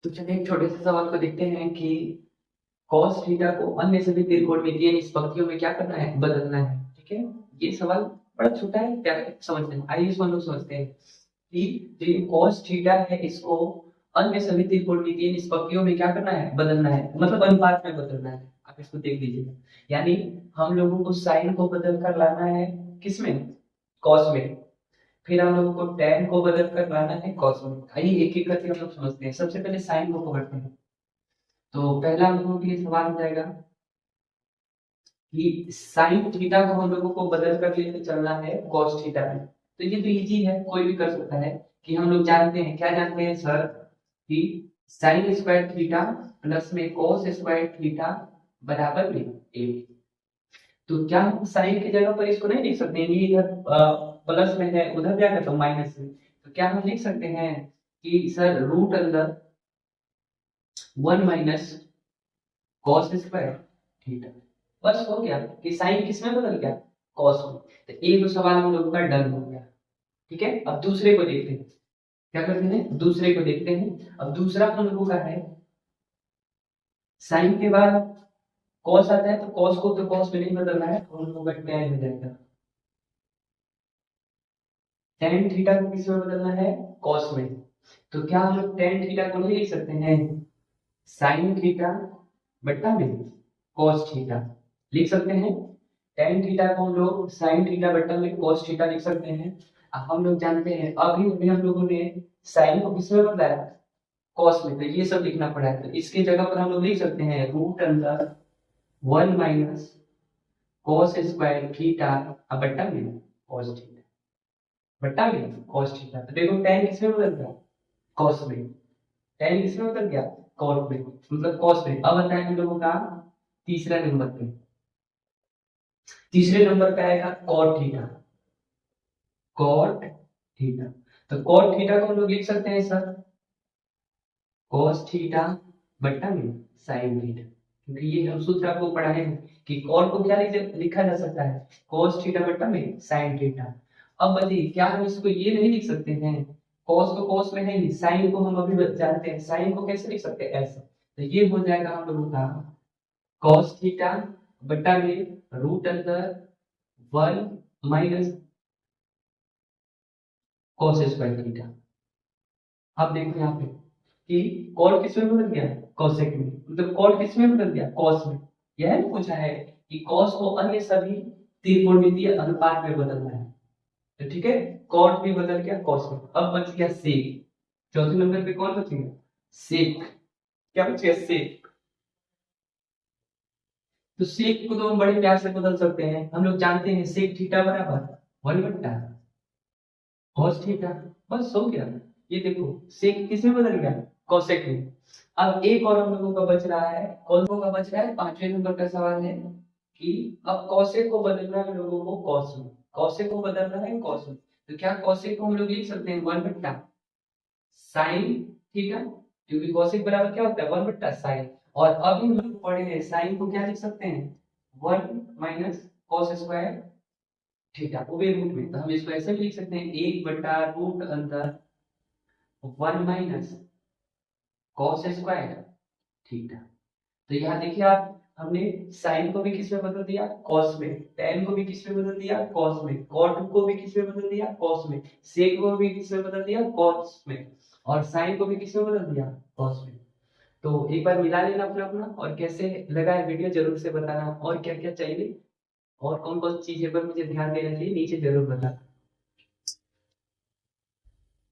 तो चलिए एक छोटे से सवाल को देखते हैं कि cos थीटा को अन्य सभी त्रिकोणमितीय निष्पत्तियों में क्या करना है, बदलना है। ठीक है, ये सवाल बड़ा छोटा है, क्या है समझते हैं। आइए इसको हम लोग समझते हैं कि जो ये cos थीटा है इसको अन्य सभी त्रिकोणमितीय निष्पत्तियों में क्या करना है, बदलना है, मतलब अनुपात में बदलना है। आप इसको देख लीजिए, यानी हम लोगों को साइन को बदल कर लाना है किसमें, cos में। फिर हम लोगों को tan को बदल कर लाना है cos में। आइए एक एक करके हम लोग समझते हैं। सबसे पहले साइन को पकड़ते हैं। तो पहला हम लोगों के लिए सवाल हो जाएगा कि साइन थीटा को हम लोगों को बदल कर लेके चलना है cos थीटा में। तो ये तो इजी है, कोई भी कर सकता है कि हम लोग जानते हैं, क्या जानते हैं सर, कि साइन स्क्वायर थीटा प्लस में cos स्क्वायर थीटा बराबर में a। तो क्या हम साइन की जगह पर इसको नहीं लिख सकते हैं, ये इधर प्लस में है, उधर क्या करता हूँ माइनस में। तो क्या हम लिख सकते हैं कि सर रूट अंदर 1 - cos स्क्वायर थीटा। बस हो गया कि साइन किसमें बदल गया, cos में। तो एक तो सवाल हम लोगों का डन हो गया। ठीक है, अब दूसरे को देखते हैं। क्या करते हैं, दूसरे को देखते हैं। अब दूसरा हम लोगों का है साइन के बाद cos आता है, तो cos को तो cos में नहीं बदलना है, तो हम लोगों का tan हो जाएगा। tan थीटा को किस में बदलना है, cos में। तो क्या हम लोग tan थीटा को नहीं लिख सकते हैं साइन थीटा बट्टा में cos थीटा, लिख सकते हैं। tan थीटा को हम लोग sin थीटा बट्टा में cos थीटा लिख सकते हैं। अब हम लोग जानते हैं, अभी अभी हम लोगों ने sin को किसमें बदलाया, cos में। तो ये सब लिखना पड़ा है, तो इसकी जगह पर हम लोग लिख सकते हैं रूट अंदर 1 - cos स्क्वायर थीटा अब बट्टा में cos थीटा, बट्टा में cos थीटा। तो देखो tan किसमें बदल गया, cos में। tan किसमें बदल गया, cos में, मतलब cos में। अब आता है हम लोगों का तीसरा नंबर पे। तीसरे नंबर पे आएगा cot थीटा, cot थीटा। तो cot थीटा को हम लोग लिख सकते हैं सर cos थीटा बट्टा में sin थीटा, क्योंकि ये हम सूत्र आपको पढ़ाए हैं कि cot को क्या लिखा जा सकता है, cos थीटा बट्टा में sin थीटा। अब बताइए क्या हम इसको ये नहीं लिख सकते हैं, cos को cos में है नहीं, sin को हम अभी जानते हैं, sin को कैसे लिख सकते हैं, ऐसे। तो ये हो जाएगा हम लोगों का cos थीटा बट्टा में रूट अंदर 1 - cos स्क्वायर थीटा। अब देखो यहाँ पे कि कॉट किसमें बदल गया, कोसेक में, मतलब कॉट किसमें बदल गया, कॉस में। यह पूछा है कि कॉस को अन्य सभी त्रिकोणमितीय अनुपात में बदलना है। तो ठीक है, कॉट भी बदल गया कॉस में। अब बच गया सेक। चौथे नंबर पे कौन बच गया, सेक। क्या बच गया, सेक। तो सेक को तो हम बड़े प्यार से बदल सकते हैं। हम लोग जानते हैं सेक थीटा बराबर 1 - cos थीटा। बस हो गया। ये देखो सेक किसमें बदल गया, कोसेक में। अब एक और हम लोगों का बच रहा है, कौन का बच रहा है, पांचवें नंबर का सवाल है कि अब कोसेक को बदलना है लोगों को कॉस में, कोसेक को बदलना है कॉस में। तो क्या कोसेक को हम लोग लिख सकते हैं 1 - साइन थीटा, क्योंकि कोसेक बराबर क्या होता है, 1 - साइन। और अभी हम लोग पढ़े हैं साइन को क्या लिख सकते हैं, 1 - cos स्क्वायर थीटा, वो भी रूट में। तो हम इसको ऐसे भी लिख सकते हैं 1/रूट अंदर 1 - cos स्क्वायर थीटा। तो यहाँ देखिए आप, हमने साइन को भी किस में बदल दिया, cos में। tan को भी किस में बदल दिया, cos में। cot को भी किस में बदल दिया, cos में। sec को भी किस में बदल दिया, cos में। और sin को भी किस में बदल दिया, cos में। तो एक बार मिला लेना अपना अपना, और कैसे लगा है वीडियो जरूर से बताना, और क्या क्या चाहिए और कौन कौन सी चीजें पर मुझे ध्यान देना चाहिए नीचे जरूर बताना।